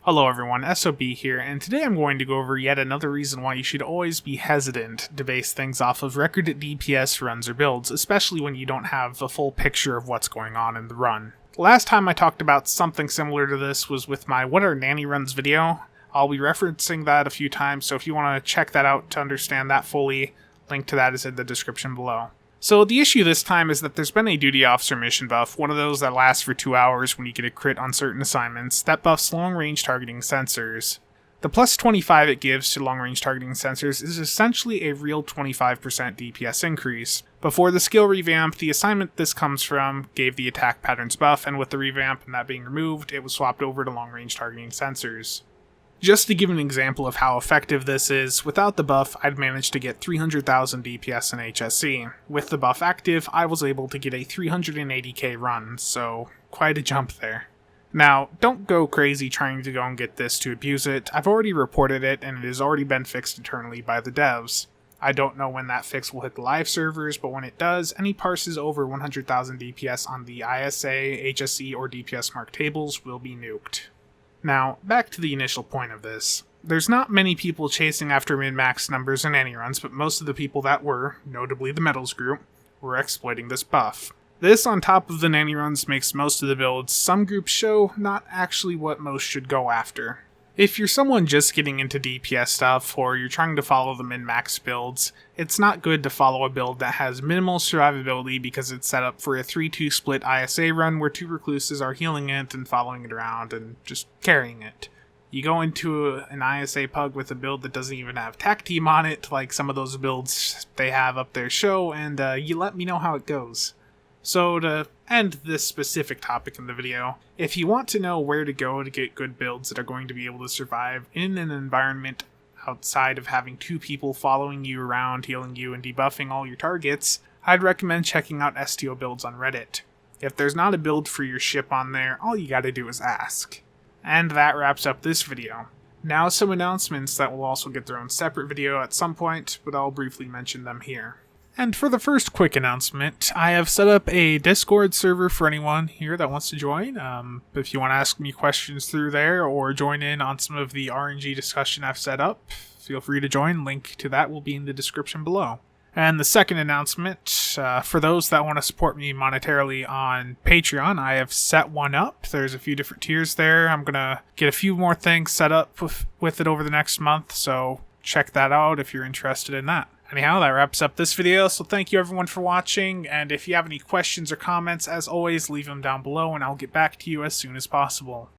Hello everyone, SOB here, and today I'm going to go over yet another reason why you should always be hesitant to base things off of record DPS runs or builds, especially when you don't have a full picture of what's going on in the run. The last time I talked about something similar to this was with my What Are Nanny Runs video. I'll be referencing that a few times, so if you want to check that out to understand that fully, link to that is in the description below. So the issue this time is that there's been a duty officer mission buff, one of those that lasts for 2 hours when you get a crit on certain assignments, that buffs long-range targeting sensors. The plus 25 it gives to long-range targeting sensors is essentially a real 25% DPS increase. Before the skill revamp, the assignment this comes from gave the attack patterns buff, and with the revamp and that being removed, it was swapped over to long-range targeting sensors. Just to give an example of how effective this is, without the buff, I'd managed to get 300,000 DPS in HSC. With the buff active, I was able to get a 380k run, so quite a jump there. Now, don't go crazy trying to go and get this to abuse it. I've already reported it, and it has already been fixed internally by the devs. I don't know when that fix will hit the live servers, but when it does, any parses over 100,000 DPS on the ISA, HSC, or DPS mark tables will be nuked. Now, back to the initial point of this. There's not many people chasing after min-max numbers in any runs, but most of the people that were, notably the Metals group, were exploiting this buff. This on top of the nanny runs makes most of the builds some groups show not actually what most should go after. If you're someone just getting into DPS stuff, or you're trying to follow the min-max builds, it's not good to follow a build that has minimal survivability because it's set up for a 3-2 split ISA run where 2 recluses are healing it and following it around and just carrying it. You go into an ISA pug with a build that doesn't even have tac team on it, like some of those builds they have up their show, and you let me know how it goes. So to end this specific topic in the video, if you want to know where to go to get good builds that are going to be able to survive in an environment outside of having 2 people following you around, healing you, and debuffing all your targets, I'd recommend checking out STO builds on Reddit. If there's not a build for your ship on there, all you gotta do is ask. And that wraps up this video. Now some announcements that will also get their own separate video at some point, but I'll briefly mention them here. And for the first quick announcement, I have set up a Discord server for anyone here that wants to join. If you want to ask me questions through there or join in on some of the RNG discussion I've set up, feel free to join. Link to that will be in the description below. And the second announcement, for those that want to support me monetarily on Patreon, I have set one up. There's a few different tiers there. I'm going to get a few more things set up with it over the next month, so check that out if you're interested in that. Anyhow, that wraps up this video, so thank you everyone for watching, and if you have any questions or comments, as always, leave them down below and I'll get back to you as soon as possible.